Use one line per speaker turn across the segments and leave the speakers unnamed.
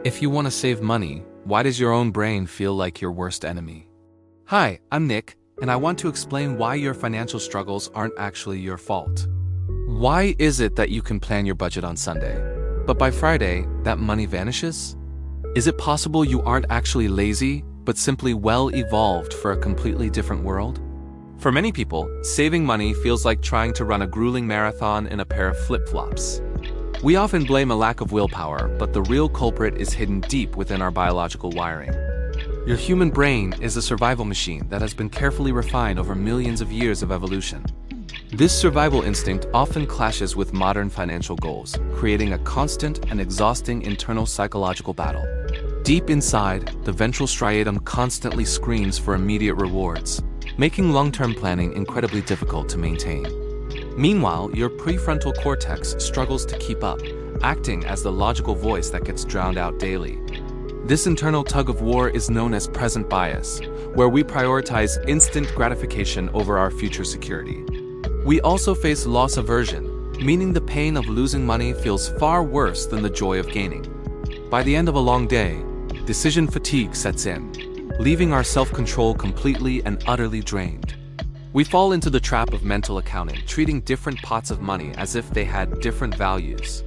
If you want to save money, why does your own brain feel like your worst enemy? Hi, I'm Nick, and I want to explain why your financial struggles aren't actually your fault. Why is it that you can plan your budget on Sunday, but by Friday, that money vanishes? Is it possible you aren't actually lazy, but simply well-evolved for a completely different world? For many people, saving money feels like trying to run a grueling marathon in a pair of flip-flops. We often blame a lack of willpower, but the real culprit is hidden deep within our biological wiring. Your human brain is a survival machine that has been carefully refined over millions of years of evolution. This survival instinct often clashes with modern financial goals, creating a constant and exhausting internal psychological battle. Deep inside, the ventral striatum constantly screams for immediate rewards, making long-term planning incredibly difficult to maintain. Meanwhile, your prefrontal cortex struggles to keep up, acting as the logical voice that gets drowned out daily. This internal tug-of-war is known as present bias, where we prioritize instant gratification over our future security. We also face loss aversion, meaning the pain of losing money feels far worse than the joy of gaining. By the end of a long day, decision fatigue sets in, leaving our self-control completely and utterly drained. We fall into the trap of mental accounting, treating different pots of money as if they had different values.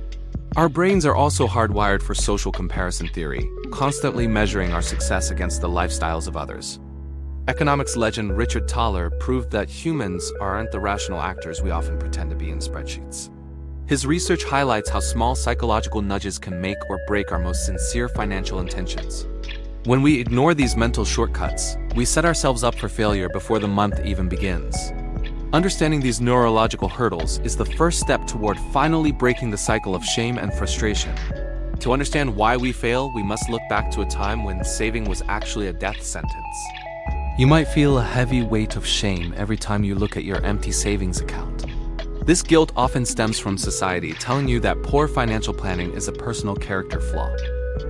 Our brains are also hardwired for social comparison theory, constantly measuring our success against the lifestyles of others. Economics legend Richard Thaler proved that humans aren't the rational actors we often pretend to be in spreadsheets. His research highlights how small psychological nudges can make or break our most sincere financial intentions. When we ignore these mental shortcuts, we set ourselves up for failure before the month even begins. Understanding these neurological hurdles is the first step toward finally breaking the cycle of shame and frustration. To understand why we fail, we must look back to a time when saving was actually a death sentence. You might feel a heavy weight of shame every time you look at your empty savings account. This guilt often stems from society telling you that poor financial planning is a personal character flaw.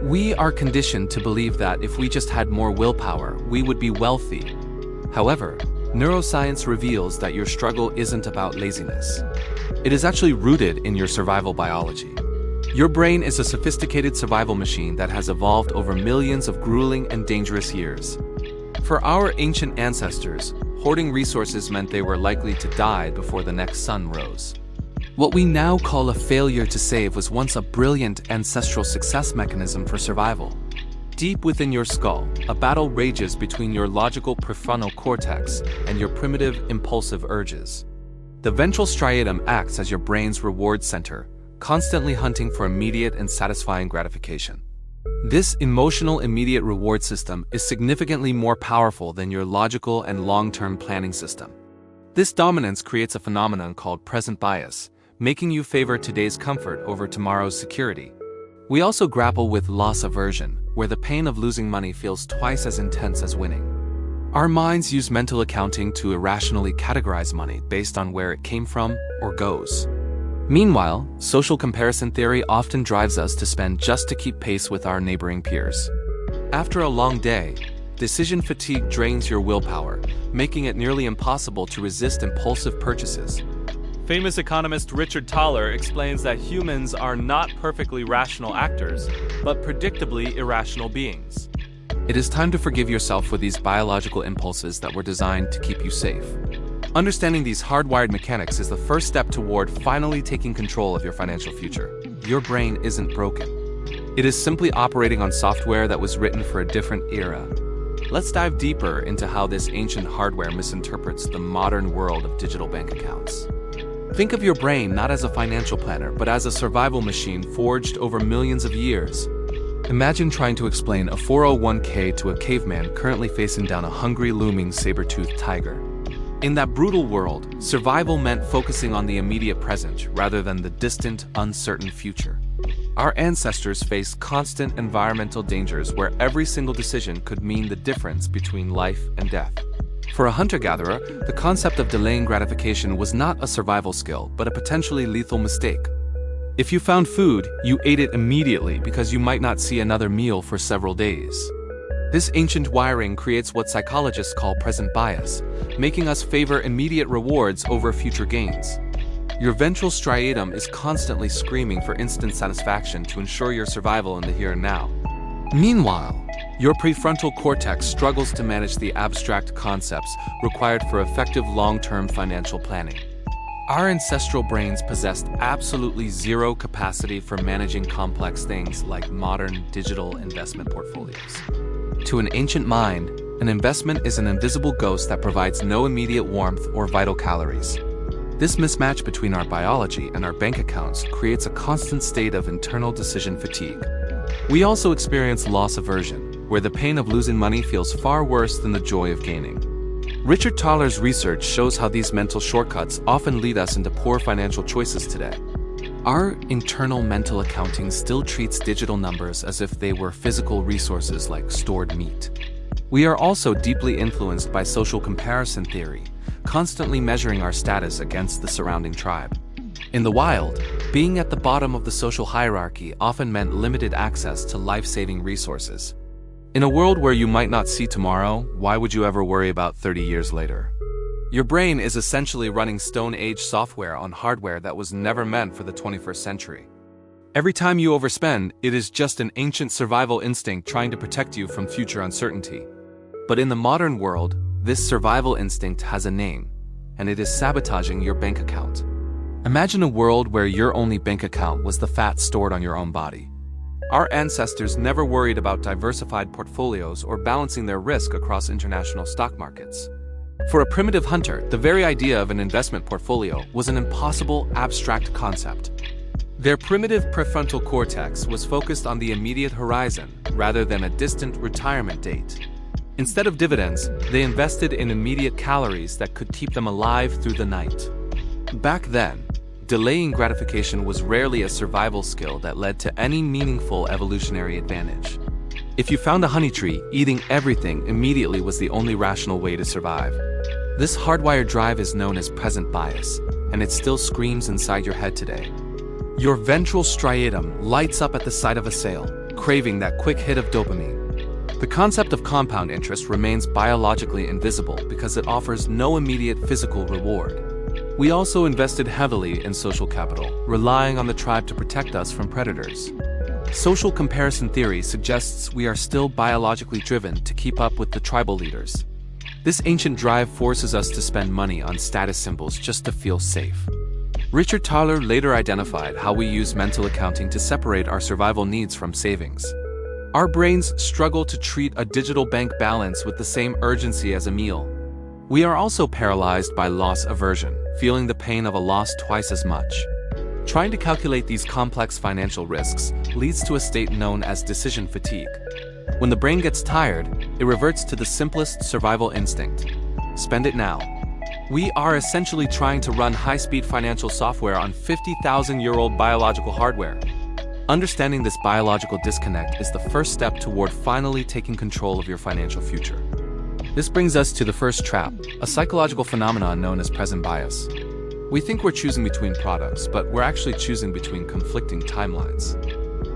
We are conditioned to believe that if we just had more willpower, we would be wealthy. However, neuroscience reveals that your struggle isn't about laziness. It is actually rooted in your survival biology. Your brain is a sophisticated survival machine that has evolved over millions of grueling and dangerous years. For our ancient ancestors, hoarding resources meant they were likely to die before the next sun rose. What we now call a failure to save was once a brilliant ancestral success mechanism for survival. Deep within your skull, a battle rages between your logical prefrontal cortex and your primitive, impulsive urges. The ventral striatum acts as your brain's reward center, constantly hunting for immediate and satisfying gratification. This emotional immediate reward system is significantly more powerful than your logical and long-term planning system. This dominance creates a phenomenon called present bias, making you favor today's comfort over tomorrow's security. We also grapple with loss aversion, where the pain of losing money feels twice as intense as winning. Our minds use mental accounting to irrationally categorize money based on where it came from or goes. Meanwhile, social comparison theory often drives us to spend just to keep pace with our neighboring peers. After a long day, decision fatigue drains your willpower, making it nearly impossible to resist impulsive purchases. Famous economist Richard Thaler explains that humans are not perfectly rational actors, but predictably irrational beings. It is time to forgive yourself for these biological impulses that were designed to keep you safe. Understanding these hardwired mechanics is the first step toward finally taking control of your financial future. Your brain isn't broken. It is simply operating on software that was written for a different era. Let's dive deeper into how this ancient hardware misinterprets the modern world of digital bank accounts. Think of your brain not as a financial planner, but as a survival machine forged over millions of years. Imagine trying to explain a 401k to a caveman currently facing down a hungry, looming saber-toothed tiger. In that brutal world, survival meant focusing on the immediate present rather than the distant, uncertain future. Our ancestors faced constant environmental dangers where every single decision could mean the difference between life and death. For a hunter-gatherer, the concept of delaying gratification was not a survival skill, but a potentially lethal mistake. If you found food, you ate it immediately because you might not see another meal for several days. This ancient wiring creates what psychologists call present bias, making us favor immediate rewards over future gains. Your ventral striatum is constantly screaming for instant satisfaction to ensure your survival in the here and now. Meanwhile, your prefrontal cortex struggles to manage the abstract concepts required for effective long-term financial planning. Our ancestral brains possessed absolutely zero capacity for managing complex things like modern digital investment portfolios. To an ancient mind, an investment is an invisible ghost that provides no immediate warmth or vital calories. This mismatch between our biology and our bank accounts creates a constant state of internal decision fatigue. We also experience loss aversion, where the pain of losing money feels far worse than the joy of gaining. Richard Thaler's research shows how these mental shortcuts often lead us into poor financial choices today. Our internal mental accounting still treats digital numbers as if they were physical resources like stored meat. We are also deeply influenced by social comparison theory, constantly measuring our status against the surrounding tribe. In the wild, being at the bottom of the social hierarchy often meant limited access to life-saving resources. In a world where you might not see tomorrow, why would you ever worry about 30 years later? Your brain is essentially running Stone Age software on hardware that was never meant for the 21st century. Every time you overspend, it is just an ancient survival instinct trying to protect you from future uncertainty. But in the modern world, this survival instinct has a name, and it is sabotaging your bank account. Imagine a world where your only bank account was the fat stored on your own body. Our ancestors never worried about diversified portfolios or balancing their risk across international stock markets. For a primitive hunter, the very idea of an investment portfolio was an impossible, abstract concept. Their primitive prefrontal cortex was focused on the immediate horizon rather than a distant retirement date. Instead of dividends, they invested in immediate calories that could keep them alive through the night. Back then, delaying gratification was rarely a survival skill that led to any meaningful evolutionary advantage. If you found a honey tree, eating everything immediately was the only rational way to survive. This hardwired drive is known as present bias, and it still screams inside your head today. Your ventral striatum lights up at the sight of a sale, craving that quick hit of dopamine. The concept of compound interest remains biologically invisible because it offers no immediate physical reward. We also invested heavily in social capital, relying on the tribe to protect us from predators. Social comparison theory suggests we are still biologically driven to keep up with the tribal leaders. This ancient drive forces us to spend money on status symbols just to feel safe. Richard Thaler later identified how we use mental accounting to separate our survival needs from savings. Our brains struggle to treat a digital bank balance with the same urgency as a meal. We are also paralyzed by loss aversion, feeling the pain of a loss twice as much. Trying to calculate these complex financial risks leads to a state known as decision fatigue. When the brain gets tired, it reverts to the simplest survival instinct: spend it now. We are essentially trying to run high-speed financial software on 50,000-year-old biological hardware. Understanding this biological disconnect is the first step toward finally taking control of your financial future. This brings us to the first trap, a psychological phenomenon known as present bias. We think we're choosing between products, but we're actually choosing between conflicting timelines.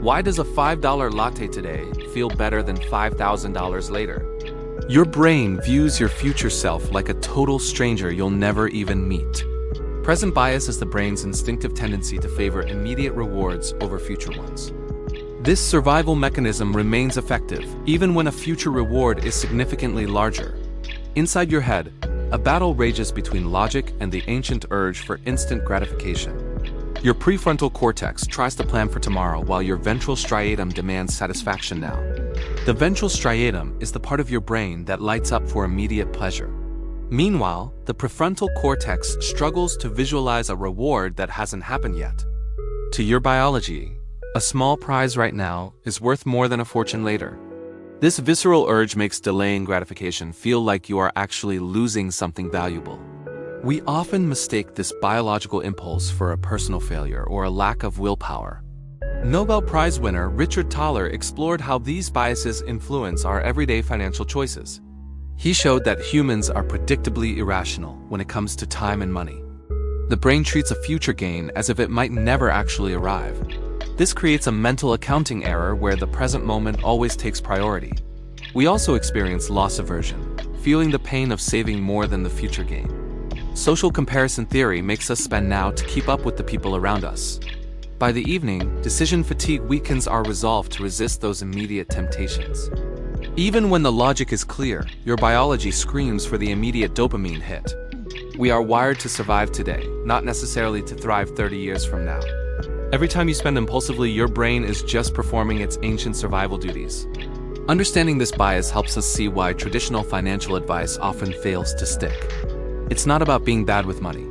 Why does a $5 latte today feel better than $5,000 later? Your brain views your future self like a total stranger you'll never even meet. Present bias is the brain's instinctive tendency to favor immediate rewards over future ones. This survival mechanism remains effective even when a future reward is significantly larger. Inside your head, a battle rages between logic and the ancient urge for instant gratification. Your prefrontal cortex tries to plan for tomorrow while your ventral striatum demands satisfaction now. The ventral striatum is the part of your brain that lights up for immediate pleasure. Meanwhile, the prefrontal cortex struggles to visualize a reward that hasn't happened yet. To your biology, a small prize right now is worth more than a fortune later. This visceral urge makes delaying gratification feel like you are actually losing something valuable. We often mistake this biological impulse for a personal failure or a lack of willpower. Nobel Prize winner Richard Thaler explored how these biases influence our everyday financial choices. He showed that humans are predictably irrational when it comes to time and money. The brain treats a future gain as if it might never actually arrive. This creates a mental accounting error where the present moment always takes priority. We also experience loss aversion, feeling the pain of saving more than the future gain. Social comparison theory makes us spend now to keep up with the people around us. By the evening, decision fatigue weakens our resolve to resist those immediate temptations. Even when the logic is clear, your biology screams for the immediate dopamine hit. We are wired to survive today, not necessarily to thrive 30 years from now. Every time you spend impulsively, your brain is just performing its ancient survival duties. Understanding this bias helps us see why traditional financial advice often fails to stick. It's not about being bad with money.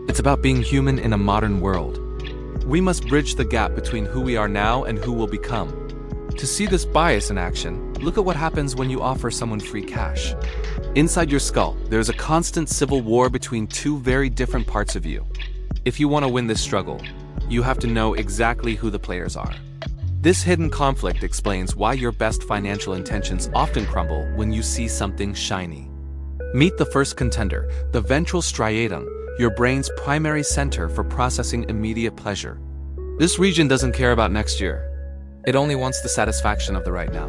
It's about being human in a modern world. We must bridge the gap between who we are now and who we'll become. To see this bias in action, look at what happens when you offer someone free cash. Inside your skull, there's a constant civil war between two very different parts of you. If you want to win this struggle, you have to know exactly who the players are. This hidden conflict explains why your best financial intentions often crumble when you see something shiny. Meet the first contender, the ventral striatum, your brain's primary center for processing immediate pleasure. This region doesn't care about next year. It only wants the satisfaction of the right now.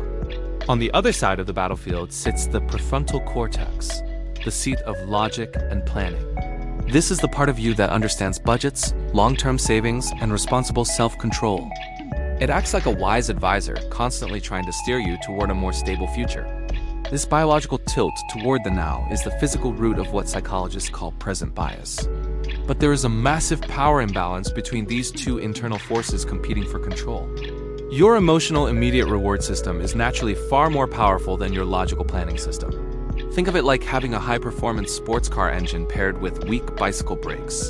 On the other side of the battlefield sits the prefrontal cortex, the seat of logic and planning. This is the part of you that understands budgets, long-term savings, and responsible self-control. It acts like a wise advisor, constantly trying to steer you toward a more stable future. This biological tilt toward the now is the physical root of what psychologists call present bias. But there is a massive power imbalance between these two internal forces competing for control. Your emotional immediate reward system is naturally far more powerful than your logical planning system. Think of it like having a high-performance sports car engine paired with weak bicycle brakes.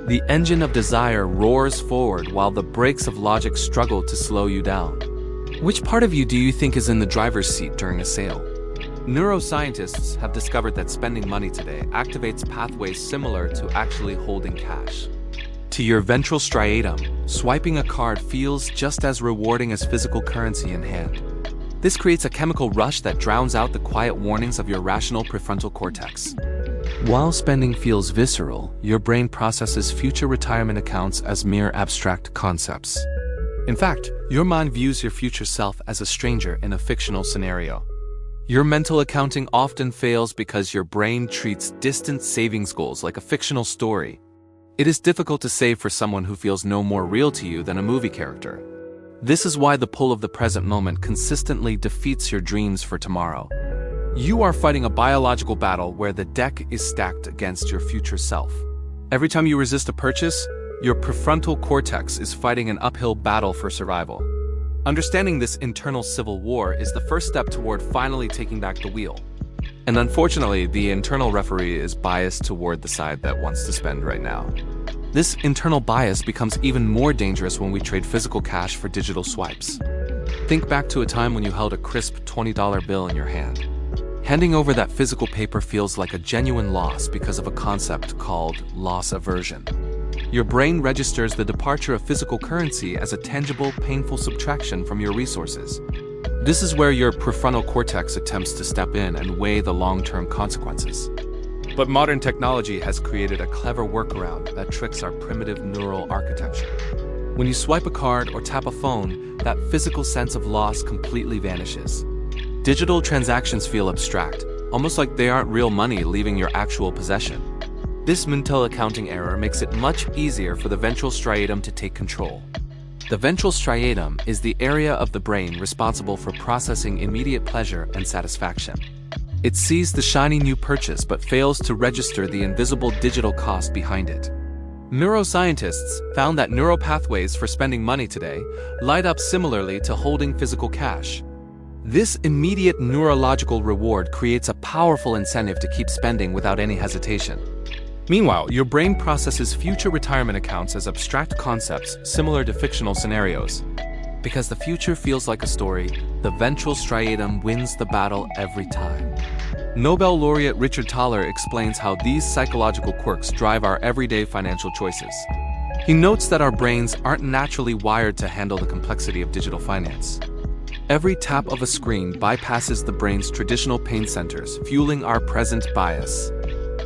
The engine of desire roars forward while the brakes of logic struggle to slow you down. Which part of you do you think is in the driver's seat during a sale? Neuroscientists have discovered that spending money today activates pathways similar to actually holding cash. To your ventral striatum, swiping a card feels just as rewarding as physical currency in hand. This creates a chemical rush that drowns out the quiet warnings of your rational prefrontal cortex. While spending feels visceral, your brain processes future retirement accounts as mere abstract concepts. In fact, your mind views your future self as a stranger in a fictional scenario. Your mental accounting often fails because your brain treats distant savings goals like a fictional story. It is difficult to save for someone who feels no more real to you than a movie character. This is why the pull of the present moment consistently defeats your dreams for tomorrow. You are fighting a biological battle where the deck is stacked against your future self. Every time you resist a purchase, your prefrontal cortex is fighting an uphill battle for survival. Understanding this internal civil war is the first step toward finally taking back the wheel. And unfortunately, the internal referee is biased toward the side that wants to spend right now. This internal bias becomes even more dangerous when we trade physical cash for digital swipes. Think back to a time when you held a crisp $20 bill in your hand. Handing over that physical paper feels like a genuine loss because of a concept called loss aversion. Your brain registers the departure of physical currency as a tangible, painful subtraction from your resources. This is where your prefrontal cortex attempts to step in and weigh the long-term consequences. But modern technology has created a clever workaround that tricks our primitive neural architecture. When you swipe a card or tap a phone, that physical sense of loss completely vanishes. Digital transactions feel abstract, almost like they aren't real money leaving your actual possession. This mental accounting error makes it much easier for the ventral striatum to take control. The ventral striatum is the area of the brain responsible for processing immediate pleasure and satisfaction. It sees the shiny new purchase but fails to register the invisible digital cost behind it. Neuroscientists found that neural pathways for spending money today light up similarly to holding physical cash. This immediate neurological reward creates a powerful incentive to keep spending without any hesitation. Meanwhile, your brain processes future retirement accounts as abstract concepts similar to fictional scenarios. Because the future feels like a story, the ventral striatum wins the battle every time. Nobel laureate Richard Thaler explains how these psychological quirks drive our everyday financial choices. He notes that our brains aren't naturally wired to handle the complexity of digital finance. Every tap of a screen bypasses the brain's traditional pain centers, fueling our present bias.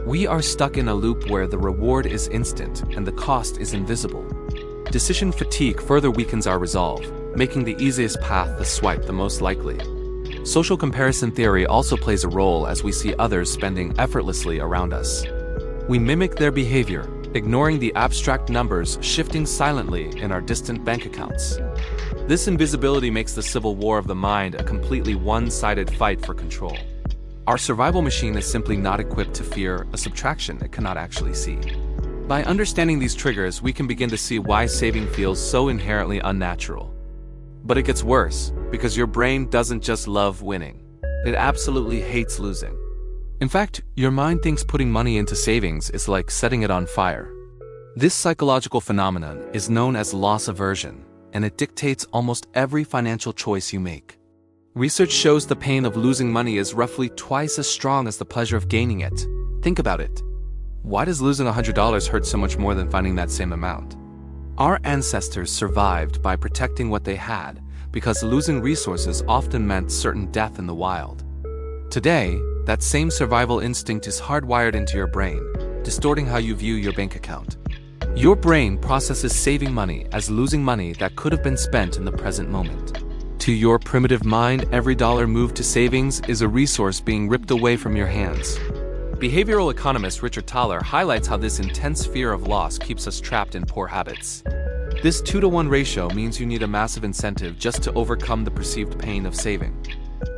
We are stuck in a loop where the reward is instant and the cost is invisible. Decision fatigue further weakens our resolve, making the easiest path the swipe the most likely. Social comparison theory also plays a role as we see others spending effortlessly around us. We mimic their behavior, ignoring the abstract numbers shifting silently in our distant bank accounts. This invisibility makes the civil war of the mind a completely one-sided fight for control. Our survival machine is simply not equipped to fear a subtraction it cannot actually see. By understanding these triggers, we can begin to see why saving feels so inherently unnatural. But it gets worse, because your brain doesn't just love winning. It absolutely hates losing. In fact, your mind thinks putting money into savings is like setting it on fire. This psychological phenomenon is known as loss aversion, and it dictates almost every financial choice you make. Research shows the pain of losing money is roughly twice as strong as the pleasure of gaining it. Think about it. Why does losing $100 hurt so much more than finding that same amount? Our ancestors survived by protecting what they had, because losing resources often meant certain death in the wild. Today, that same survival instinct is hardwired into your brain, distorting how you view your bank account. Your brain processes saving money as losing money that could have been spent in the present moment. To your primitive mind, every dollar moved to savings is a resource being ripped away from your hands. Behavioral economist Richard Thaler highlights how this intense fear of loss keeps us trapped in poor habits. This 2-to-1 ratio means you need a massive incentive just to overcome the perceived pain of saving.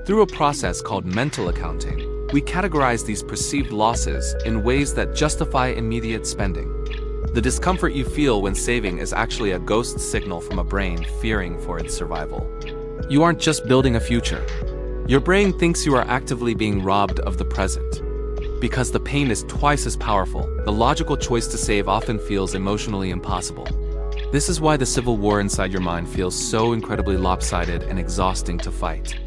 Through a process called mental accounting, we categorize these perceived losses in ways that justify immediate spending. The discomfort you feel when saving is actually a ghost signal from a brain fearing for its survival. You aren't just building a future. Your brain thinks you are actively being robbed of the present. Because the pain is twice as powerful, the logical choice to save often feels emotionally impossible. This is why the civil war inside your mind feels so incredibly lopsided and exhausting to fight.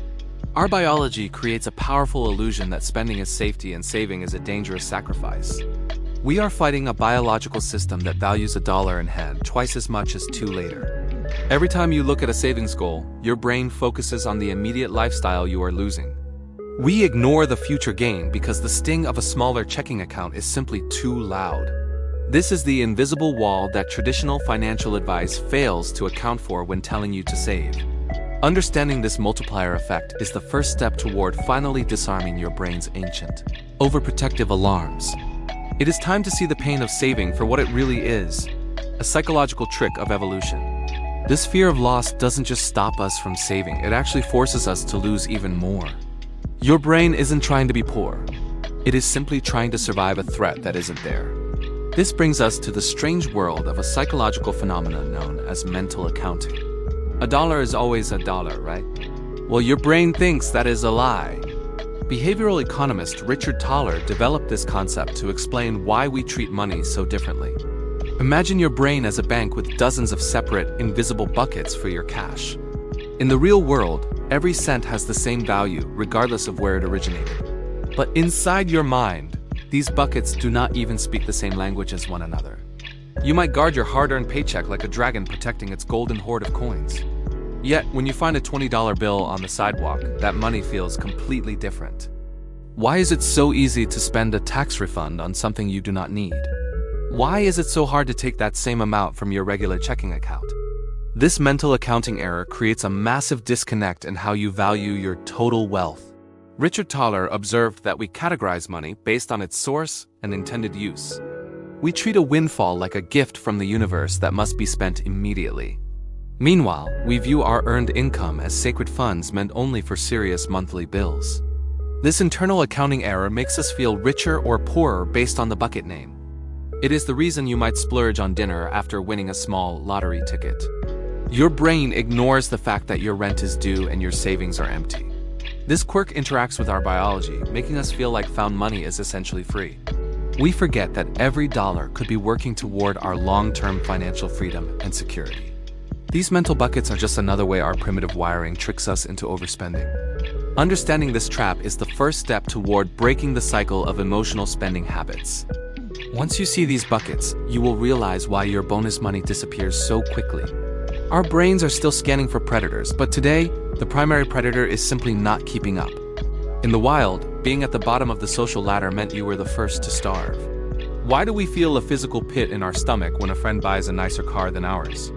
Our biology creates a powerful illusion that spending is safety and saving is a dangerous sacrifice. We are fighting a biological system that values $1 in hand twice as much as 2 later. Every time you look at a savings goal, your brain focuses on the immediate lifestyle you are losing. We ignore the future gain because the sting of a smaller checking account is simply too loud. This is the invisible wall that traditional financial advice fails to account for when telling you to save. Understanding this multiplier effect is the first step toward finally disarming your brain's ancient, overprotective alarms. It is time to see the pain of saving for what it really is, a psychological trick of evolution. This fear of loss doesn't just stop us from saving, it actually forces us to lose even more. Your brain isn't trying to be poor. It is simply trying to survive a threat that isn't there. This brings us to the strange world of a psychological phenomenon known as mental accounting. $1 is always $1, right? Well, your brain thinks that is a lie. Behavioral economist Richard Thaler developed this concept to explain why we treat money so differently. Imagine your brain as a bank with dozens of separate, invisible buckets for your cash. In the real world, every cent has the same value, regardless of where it originated. But inside your mind, these buckets do not even speak the same language as one another. You might guard your hard-earned paycheck like a dragon protecting its golden hoard of coins. Yet, when you find a $20 bill on the sidewalk, that money feels completely different. Why is it so easy to spend a tax refund on something you do not need? Why is it so hard to take that same amount from your regular checking account? This mental accounting error creates a massive disconnect in how you value your total wealth. Richard Thaler observed that we categorize money based on its source and intended use. We treat a windfall like a gift from the universe that must be spent immediately. Meanwhile, we view our earned income as sacred funds meant only for serious monthly bills. This internal accounting error makes us feel richer or poorer based on the bucket name. It is the reason you might splurge on dinner after winning a small lottery ticket. Your brain ignores the fact that your rent is due and your savings are empty. This quirk interacts with our biology, making us feel like found money is essentially free. We forget that every dollar could be working toward our long-term financial freedom and security. These mental buckets are just another way our primitive wiring tricks us into overspending. Understanding this trap is the first step toward breaking the cycle of emotional spending habits. Once you see these buckets, you will realize why your bonus money disappears so quickly. Our brains are still scanning for predators, but today, the primary predator is simply not keeping up. In the wild, being at the bottom of the social ladder meant you were the first to starve. Why do we feel a physical pit in our stomach when a friend buys a nicer car than ours?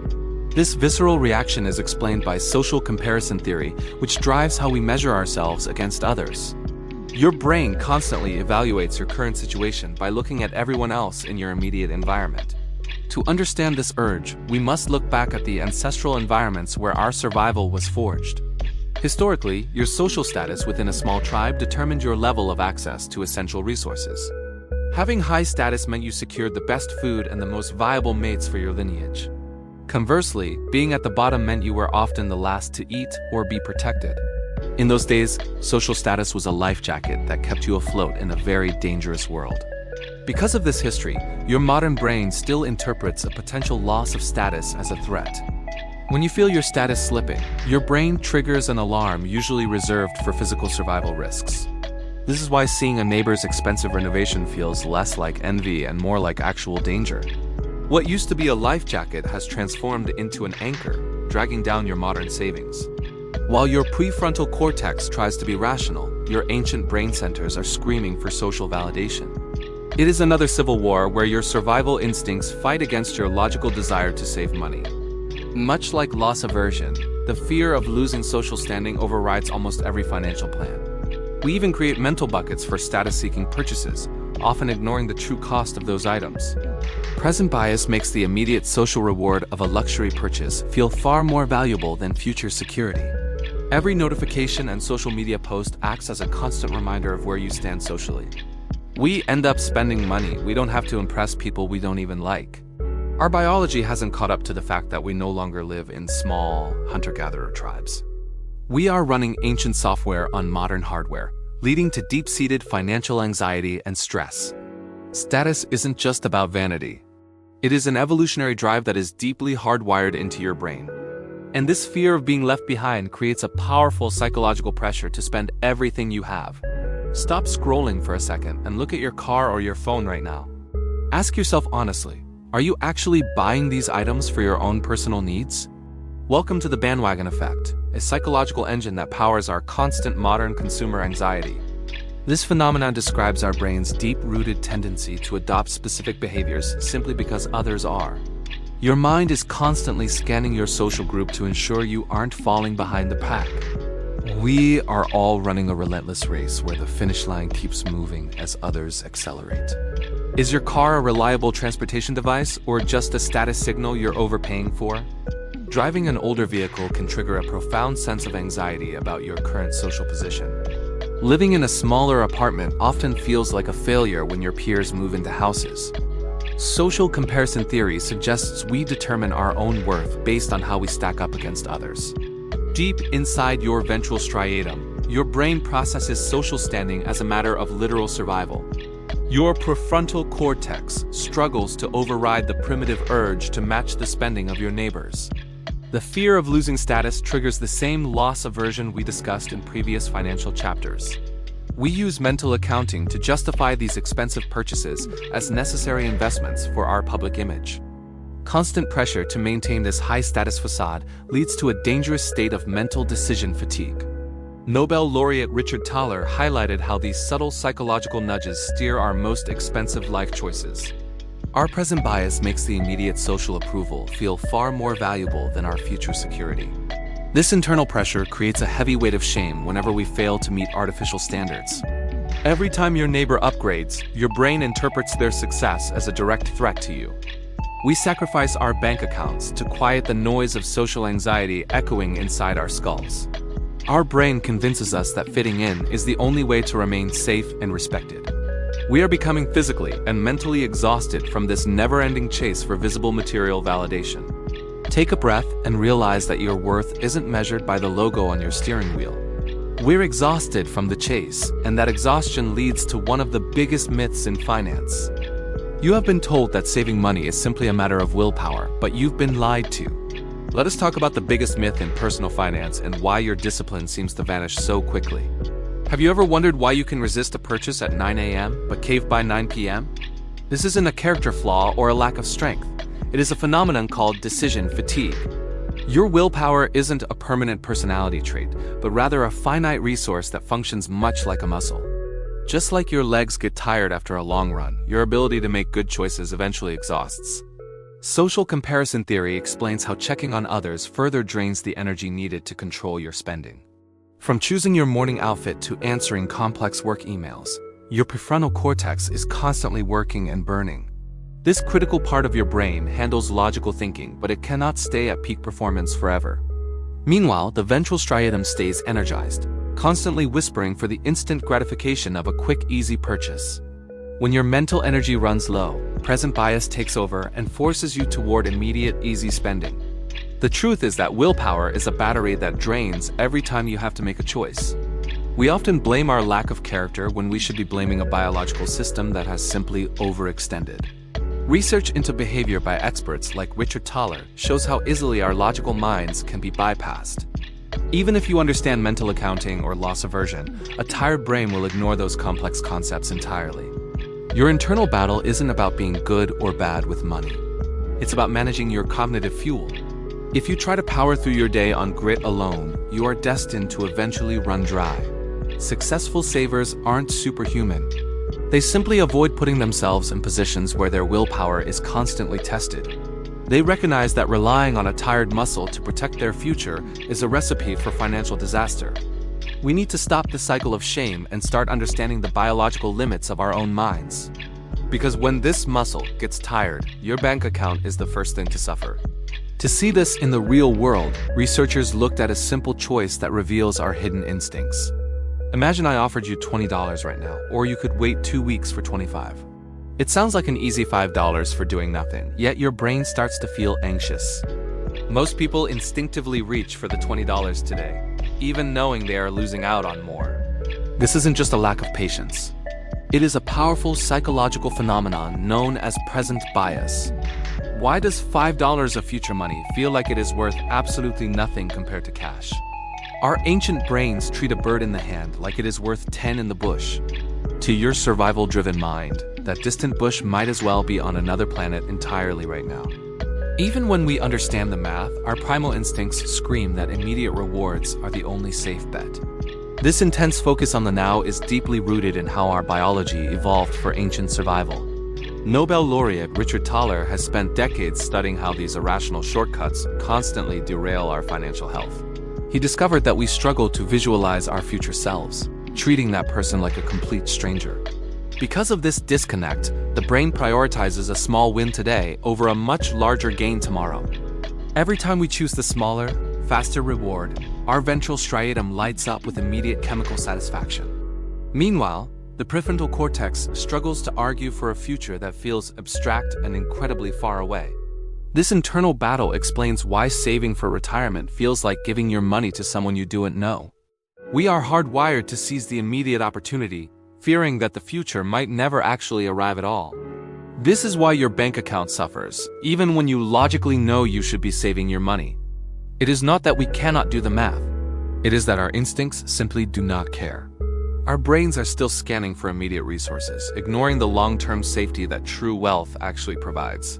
This visceral reaction is explained by social comparison theory, which drives how we measure ourselves against others. Your brain constantly evaluates your current situation by looking at everyone else in your immediate environment. To understand this urge, we must look back at the ancestral environments where our survival was forged. Historically, your social status within a small tribe determined your level of access to essential resources. Having high status meant you secured the best food and the most viable mates for your lineage. Conversely, being at the bottom meant you were often the last to eat or be protected. In those days, social status was a life jacket that kept you afloat in a very dangerous world. Because of this history, your modern brain still interprets a potential loss of status as a threat. When you feel your status slipping, your brain triggers an alarm usually reserved for physical survival risks. This is why seeing a neighbor's expensive renovation feels less like envy and more like actual danger. What used to be a life jacket has transformed into an anchor, dragging down your modern savings. While your prefrontal cortex tries to be rational, your ancient brain centers are screaming for social validation. It is another civil war where your survival instincts fight against your logical desire to save money. Much like loss aversion, the fear of losing social standing overrides almost every financial plan. We even create mental buckets for status-seeking purchases, often ignoring the true cost of those items. Present bias makes the immediate social reward of a luxury purchase feel far more valuable than future security. Every notification and social media post acts as a constant reminder of where you stand socially. We end up spending money we don't have to impress people we don't even like. Our biology hasn't caught up to the fact that we no longer live in small, hunter-gatherer tribes. We are running ancient software on modern hardware, leading to deep-seated financial anxiety and stress. Status isn't just about vanity. It is an evolutionary drive that is deeply hardwired into your brain. And this fear of being left behind creates a powerful psychological pressure to spend everything you have. Stop scrolling for a second and look at your car or your phone right now. Ask yourself honestly, are you actually buying these items for your own personal needs? Welcome to the Bandwagon effect, a psychological engine that powers our constant modern consumer anxiety. This phenomenon describes our brain's deep-rooted tendency to adopt specific behaviors simply because others are. Your mind is constantly scanning your social group to ensure you aren't falling behind the pack. We are all running a relentless race where the finish line keeps moving as others accelerate. Is your car a reliable transportation device or just a status signal you're overpaying for? Driving an older vehicle can trigger a profound sense of anxiety about your current social position. Living in a smaller apartment often feels like a failure when your peers move into houses. Social comparison theory suggests we determine our own worth based on how we stack up against others. Deep inside your ventral striatum, your brain processes social standing as a matter of literal survival. Your prefrontal cortex struggles to override the primitive urge to match the spending of your neighbors. The fear of losing status triggers the same loss aversion we discussed in previous financial chapters. We use mental accounting to justify these expensive purchases as necessary investments for our public image. Constant pressure to maintain this high-status facade leads to a dangerous state of mental decision fatigue. Nobel laureate Richard Thaler highlighted how these subtle psychological nudges steer our most expensive life choices. Our present bias makes the immediate social approval feel far more valuable than our future security. This internal pressure creates a heavy weight of shame whenever we fail to meet artificial standards. Every time your neighbor upgrades, your brain interprets their success as a direct threat to you. We sacrifice our bank accounts to quiet the noise of social anxiety echoing inside our skulls. Our brain convinces us that fitting in is the only way to remain safe and respected. We are becoming physically and mentally exhausted from this never-ending chase for visible material validation. Take a breath and realize that your worth isn't measured by the logo on your steering wheel. We're exhausted from the chase, and that exhaustion leads to one of the biggest myths in finance. You have been told that saving money is simply a matter of willpower, but you've been lied to. Let us talk about the biggest myth in personal finance and why your discipline seems to vanish so quickly. Have you ever wondered why you can resist a purchase at 9 a.m. but cave by 9 p.m.? This isn't a character flaw or a lack of strength. It is a phenomenon called decision fatigue. Your willpower isn't a permanent personality trait, but rather a finite resource that functions much like a muscle. Just like your legs get tired after a long run, your ability to make good choices eventually exhausts. Social comparison theory explains how checking on others further drains the energy needed to control your spending. From choosing your morning outfit to answering complex work emails, your prefrontal cortex is constantly working and burning. This critical part of your brain handles logical thinking, but it cannot stay at peak performance forever. Meanwhile, the ventral striatum stays energized, constantly whispering for the instant gratification of a quick, easy purchase. When your mental energy runs low, present bias takes over and forces you toward immediate, easy spending. The truth is that willpower is a battery that drains every time you have to make a choice. We often blame our lack of character when we should be blaming a biological system that has simply overextended. Research into behavior by experts like Richard Thaler shows how easily our logical minds can be bypassed. Even if you understand mental accounting or loss aversion, a tired brain will ignore those complex concepts entirely. Your internal battle isn't about being good or bad with money. It's about managing your cognitive fuel. If you try to power through your day on grit alone, you are destined to eventually run dry. Successful savers aren't superhuman. They simply avoid putting themselves in positions where their willpower is constantly tested. They recognize that relying on a tired muscle to protect their future is a recipe for financial disaster. We need to stop the cycle of shame and start understanding the biological limits of our own minds. Because when this muscle gets tired, your bank account is the first thing to suffer. To see this in the real world, researchers looked at a simple choice that reveals our hidden instincts. Imagine I offered you $20 right now, or you could wait 2 weeks for $25. It sounds like an easy $5 for doing nothing, yet your brain starts to feel anxious. Most people instinctively reach for the $20 today, even knowing they are losing out on more. This isn't just a lack of patience. It is a powerful psychological phenomenon known as present bias. Why does $5 of future money feel like it is worth absolutely nothing compared to cash? Our ancient brains treat a bird in the hand like it is worth 10 in the bush. To your survival-driven mind, that distant bush might as well be on another planet entirely right now. Even when we understand the math, our primal instincts scream that immediate rewards are the only safe bet. This intense focus on the now is deeply rooted in how our biology evolved for ancient survival. Nobel laureate Richard Thaler has spent decades studying how these irrational shortcuts constantly derail our financial health. He discovered that we struggle to visualize our future selves, treating that person like a complete stranger. Because of this disconnect, the brain prioritizes a small win today over a much larger gain tomorrow. Every time we choose the smaller, faster reward, our ventral striatum lights up with immediate chemical satisfaction. Meanwhile, the prefrontal cortex struggles to argue for a future that feels abstract and incredibly far away. This internal battle explains why saving for retirement feels like giving your money to someone you don't know. We are hardwired to seize the immediate opportunity, fearing that the future might never actually arrive at all. This is why your bank account suffers, even when you logically know you should be saving your money. It is not that we cannot do the math. It is that our instincts simply do not care. Our brains are still scanning for immediate resources, ignoring the long-term safety that true wealth actually provides.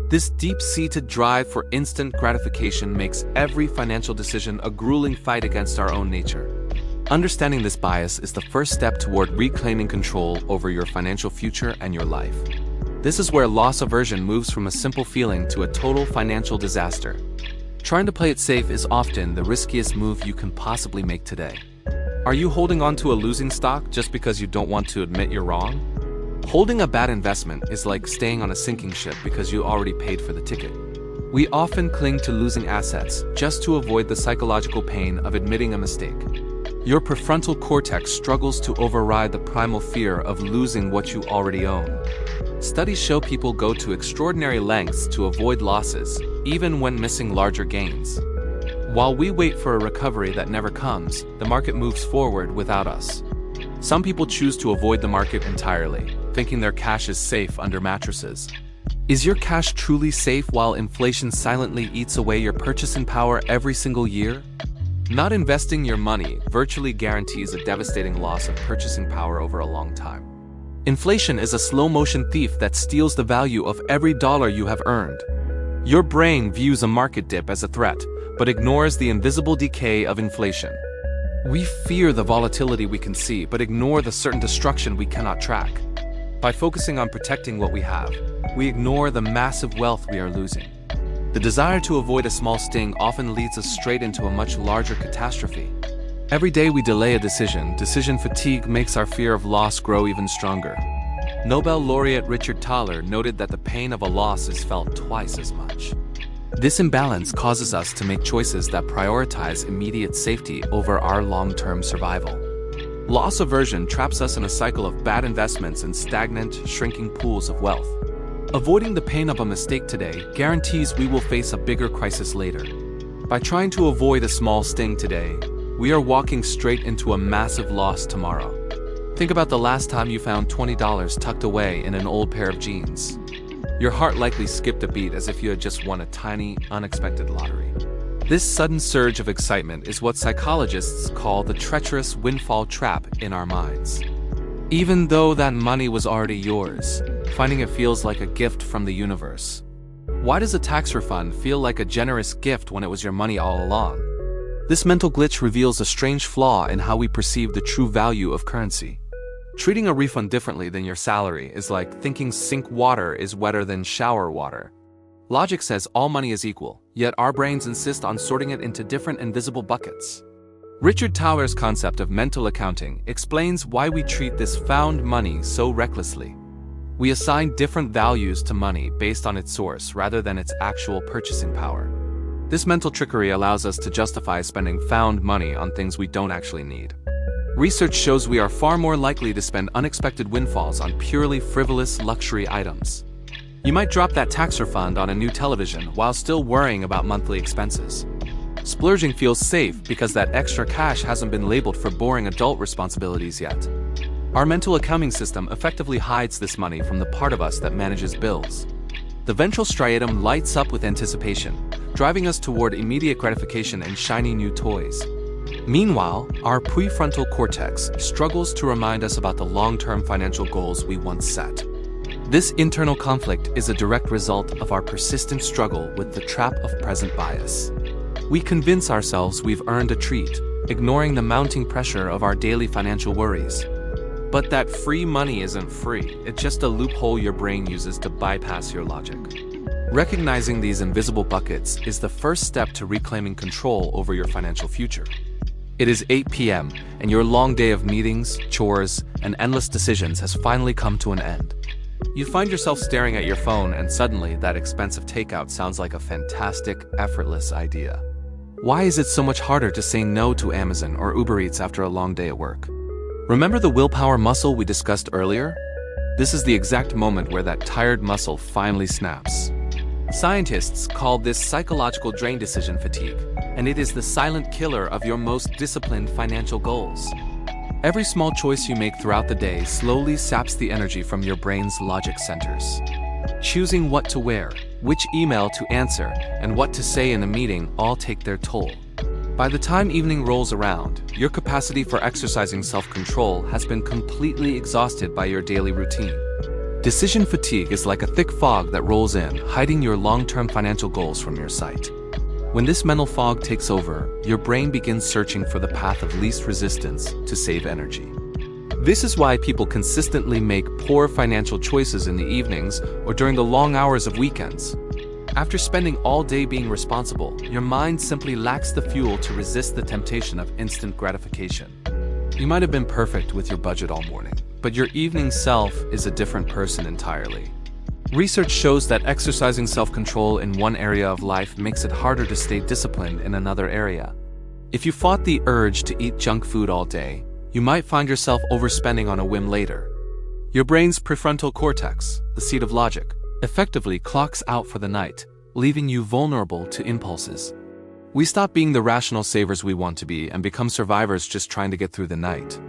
This deep-seated drive for instant gratification makes every financial decision a grueling fight against our own nature. Understanding this bias is the first step toward reclaiming control over your financial future and your life. This is where loss aversion moves from a simple feeling to a total financial disaster. Trying to play it safe is often the riskiest move you can possibly make today. Are you holding on to a losing stock just because you don't want to admit you're wrong? Holding a bad investment is like staying on a sinking ship because you already paid for the ticket. We often cling to losing assets just to avoid the psychological pain of admitting a mistake. Your prefrontal cortex struggles to override the primal fear of losing what you already own. Studies show people go to extraordinary lengths to avoid losses, even when missing larger gains. While we wait for a recovery that never comes, the market moves forward without us. Some people choose to avoid the market entirely, thinking their cash is safe under mattresses. Is your cash truly safe while inflation silently eats away your purchasing power every single year? Not investing your money virtually guarantees a devastating loss of purchasing power over a long time. Inflation is a slow-motion thief that steals the value of every dollar you have earned. Your brain views a market dip as a threat, but ignores the invisible decay of inflation. We fear the volatility we can see, but ignore the certain destruction we cannot track. By focusing on protecting what we have, we ignore the massive wealth we are losing. The desire to avoid a small sting often leads us straight into a much larger catastrophe. Every day we delay a decision fatigue makes our fear of loss grow even stronger. Nobel laureate Richard Thaler noted that the pain of a loss is felt twice as much. This imbalance causes us to make choices that prioritize immediate safety over our long-term survival. Loss aversion traps us in a cycle of bad investments and stagnant, shrinking pools of wealth. Avoiding the pain of a mistake today guarantees we will face a bigger crisis later. By trying to avoid a small sting today, we are walking straight into a massive loss tomorrow. Think about the last time you found $20 tucked away in an old pair of jeans. Your heart likely skipped a beat as if you had just won a tiny, unexpected lottery. This sudden surge of excitement is what psychologists call the treacherous windfall trap in our minds. Even though that money was already yours, finding it feels like a gift from the universe. Why does a tax refund feel like a generous gift when it was your money all along? This mental glitch reveals a strange flaw in how we perceive the true value of currency. Treating a refund differently than your salary is like thinking sink water is wetter than shower water. Logic says all money is equal, yet our brains insist on sorting it into different invisible buckets. Richard Thaler's concept of mental accounting explains why we treat this found money so recklessly. We assign different values to money based on its source rather than its actual purchasing power. This mental trickery allows us to justify spending found money on things we don't actually need. Research shows we are far more likely to spend unexpected windfalls on purely frivolous luxury items. You might drop that tax refund on a new television while still worrying about monthly expenses. Splurging feels safe because that extra cash hasn't been labeled for boring adult responsibilities yet. Our mental accounting system effectively hides this money from the part of us that manages bills. The ventral striatum lights up with anticipation, driving us toward immediate gratification and shiny new toys. Meanwhile, our prefrontal cortex struggles to remind us about the long-term financial goals we once set. This internal conflict is a direct result of our persistent struggle with the trap of present bias. We convince ourselves we've earned a treat, ignoring the mounting pressure of our daily financial worries. But that free money isn't free, it's just a loophole your brain uses to bypass your logic. Recognizing these invisible buckets is the first step to reclaiming control over your financial future. It is 8 p.m., and your long day of meetings, chores, and endless decisions has finally come to an end. You find yourself staring at your phone, and suddenly that expensive takeout sounds like a fantastic, effortless idea. Why is it so much harder to say no to Amazon or Uber Eats after a long day at work? Remember the willpower muscle we discussed earlier? This is the exact moment where that tired muscle finally snaps. Scientists call this psychological drain decision fatigue, and it is the silent killer of your most disciplined financial goals. Every small choice you make throughout the day slowly saps the energy from your brain's logic centers. Choosing what to wear, which email to answer, and what to say in a meeting all take their toll. By the time evening rolls around, your capacity for exercising self-control has been completely exhausted by your daily routine. Decision fatigue is like a thick fog that rolls in, hiding your long-term financial goals from your sight. When this mental fog takes over, your brain begins searching for the path of least resistance to save energy. This is why people consistently make poor financial choices in the evenings or during the long hours of weekends. After spending all day being responsible, your mind simply lacks the fuel to resist the temptation of instant gratification. You might have been perfect with your budget all morning, but your evening self is a different person entirely. Research shows that exercising self-control in one area of life makes it harder to stay disciplined in another area. If you fought the urge to eat junk food all day, you might find yourself overspending on a whim later. Your brain's prefrontal cortex, the seat of logic, effectively clocks out for the night, leaving you vulnerable to impulses. We stop being the rational savers we want to be and become survivors just trying to get through the night.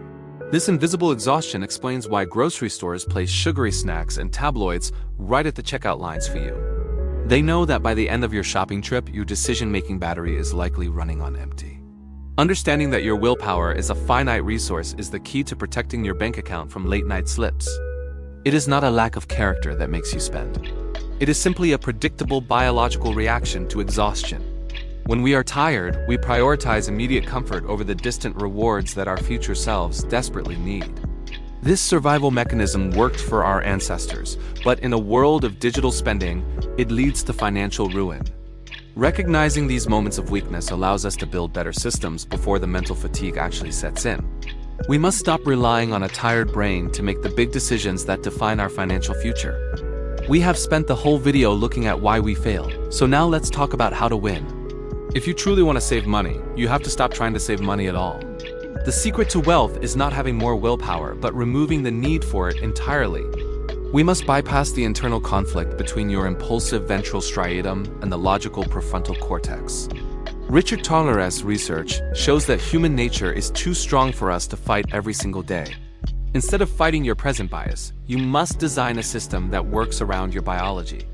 This invisible exhaustion explains why grocery stores place sugary snacks and tabloids right at the checkout lines for you. They know that by the end of your shopping trip, your decision-making battery is likely running on empty. Understanding that your willpower is a finite resource is the key to protecting your bank account from late-night slips. It is not a lack of character that makes you spend. It is simply a predictable biological reaction to exhaustion. When we are tired, we prioritize immediate comfort over the distant rewards that our future selves desperately need. This survival mechanism worked for our ancestors, but in a world of digital spending, it leads to financial ruin. Recognizing these moments of weakness allows us to build better systems before the mental fatigue actually sets in. We must stop relying on a tired brain to make the big decisions that define our financial future. We have spent the whole video looking at why we fail, so now let's talk about how to win. If you truly want to save money, you have to stop trying to save money at all. The secret to wealth is not having more willpower, but removing the need for it entirely. We must bypass the internal conflict between your impulsive ventral striatum and the logical prefrontal cortex. Richard Thaler's research shows that human nature is too strong for us to fight every single day. Instead of fighting your present bias, you must design a system that works around your biology.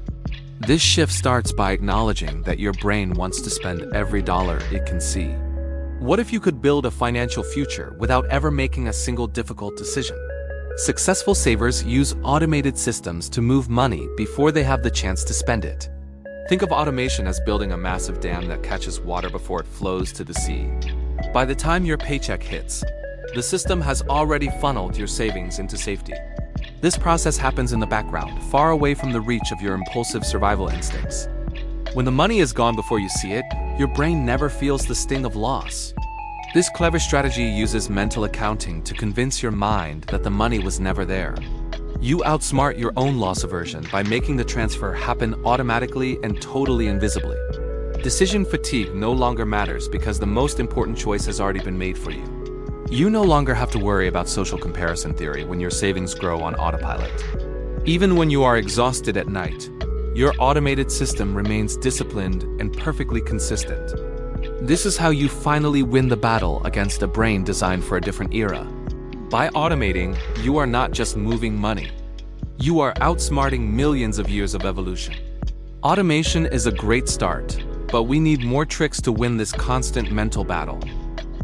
This shift starts by acknowledging that your brain wants to spend every dollar it can see. What if you could build a financial future without ever making a single difficult decision? Successful savers use automated systems to move money before they have the chance to spend it. Think of automation as building a massive dam that catches water before it flows to the sea. By the time your paycheck hits, the system has already funneled your savings into safety. This process happens in the background, far away from the reach of your impulsive survival instincts. When the money is gone before you see it, your brain never feels the sting of loss. This clever strategy uses mental accounting to convince your mind that the money was never there. You outsmart your own loss aversion by making the transfer happen automatically and totally invisibly. Decision fatigue no longer matters because the most important choice has already been made for you. You no longer have to worry about social comparison theory when your savings grow on autopilot. Even when you are exhausted at night, your automated system remains disciplined and perfectly consistent. This is how you finally win the battle against a brain designed for a different era. By automating, you are not just moving money. You are outsmarting millions of years of evolution. Automation is a great start, but we need more tricks to win this constant mental battle.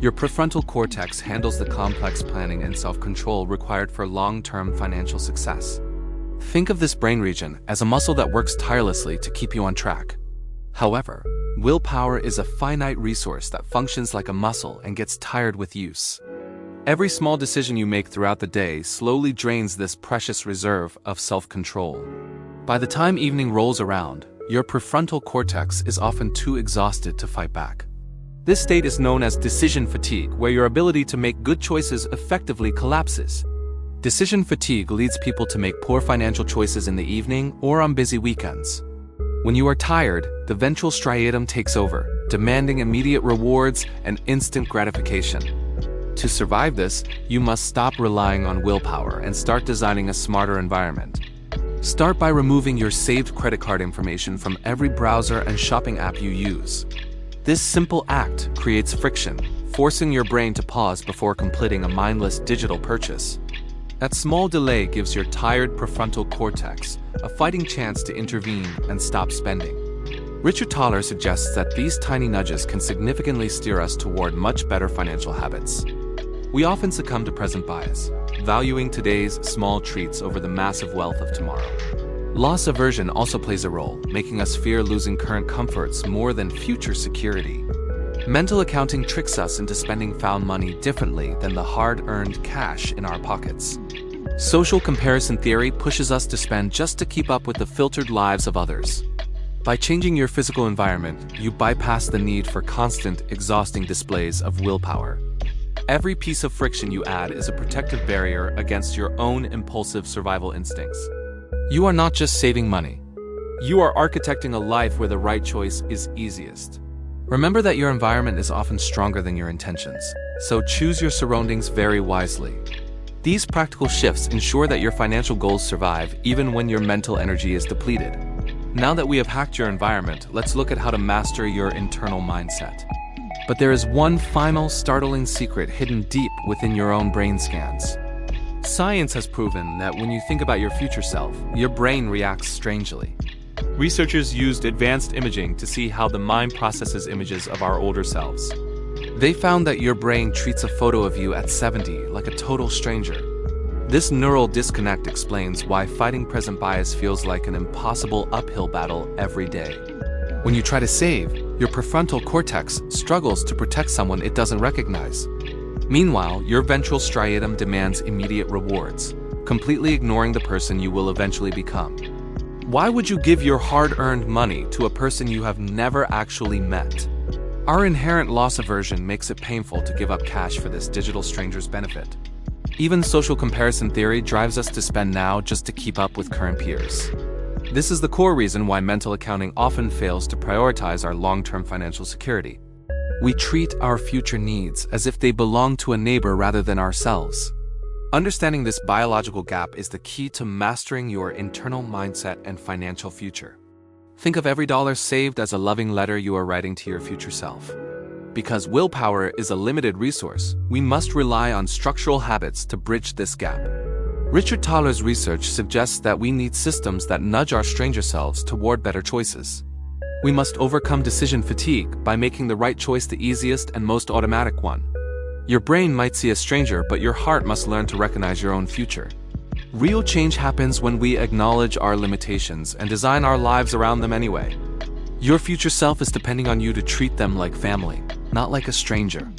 Your prefrontal cortex handles the complex planning and self-control required for long-term financial success. Think of this brain region as a muscle that works tirelessly to keep you on track. However, willpower is a finite resource that functions like a muscle and gets tired with use. Every small decision you make throughout the day slowly drains this precious reserve of self-control. By the time evening rolls around, your prefrontal cortex is often too exhausted to fight back. This state is known as decision fatigue, where your ability to make good choices effectively collapses. Decision fatigue leads people to make poor financial choices in the evening or on busy weekends. When you are tired, the ventral striatum takes over, demanding immediate rewards and instant gratification. To survive this, you must stop relying on willpower and start designing a smarter environment. Start by removing your saved credit card information from every browser and shopping app you use. This simple act creates friction, forcing your brain to pause before completing a mindless digital purchase. That small delay gives your tired prefrontal cortex a fighting chance to intervene and stop spending. Richard Thaler suggests that these tiny nudges can significantly steer us toward much better financial habits. We often succumb to present bias, valuing today's small treats over the massive wealth of tomorrow. Loss aversion also plays a role, making us fear losing current comforts more than future security. Mental accounting tricks us into spending found money differently than the hard-earned cash in our pockets. Social comparison theory pushes us to spend just to keep up with the filtered lives of others. By changing your physical environment, you bypass the need for constant, exhausting displays of willpower. Every piece of friction you add is a protective barrier against your own impulsive survival instincts. You are not just saving money. You are architecting a life where the right choice is easiest. Remember that your environment is often stronger than your intentions, so choose your surroundings very wisely. These practical shifts ensure that your financial goals survive even when your mental energy is depleted. Now that we have hacked your environment, let's look at how to master your internal mindset. But there is one final startling secret hidden deep within your own brain scans. Science has proven that when you think about your future self, your brain reacts strangely. Researchers used advanced imaging to see how the mind processes images of our older selves. They found that your brain treats a photo of you at 70 like a total stranger. This neural disconnect explains why fighting present bias feels like an impossible uphill battle every day. When you try to save, your prefrontal cortex struggles to protect someone it doesn't recognize. Meanwhile, your ventral striatum demands immediate rewards, completely ignoring the person you will eventually become. Why would you give your hard-earned money to a person you have never actually met? Our inherent loss aversion makes it painful to give up cash for this digital stranger's benefit. Even social comparison theory drives us to spend now just to keep up with current peers. This is the core reason why mental accounting often fails to prioritize our long-term financial security. We treat our future needs as if they belong to a neighbor rather than ourselves. Understanding this biological gap is the key to mastering your internal mindset and financial future. Think of every dollar saved as a loving letter you are writing to your future self. Because willpower is a limited resource, we must rely on structural habits to bridge this gap. Richard Thaler's research suggests that we need systems that nudge our stranger selves toward better choices. We must overcome decision fatigue by making the right choice the easiest and most automatic one. Your brain might see a stranger, but your heart must learn to recognize your own future. Real change happens when we acknowledge our limitations and design our lives around them anyway. Your future self is depending on you to treat them like family, not like a stranger.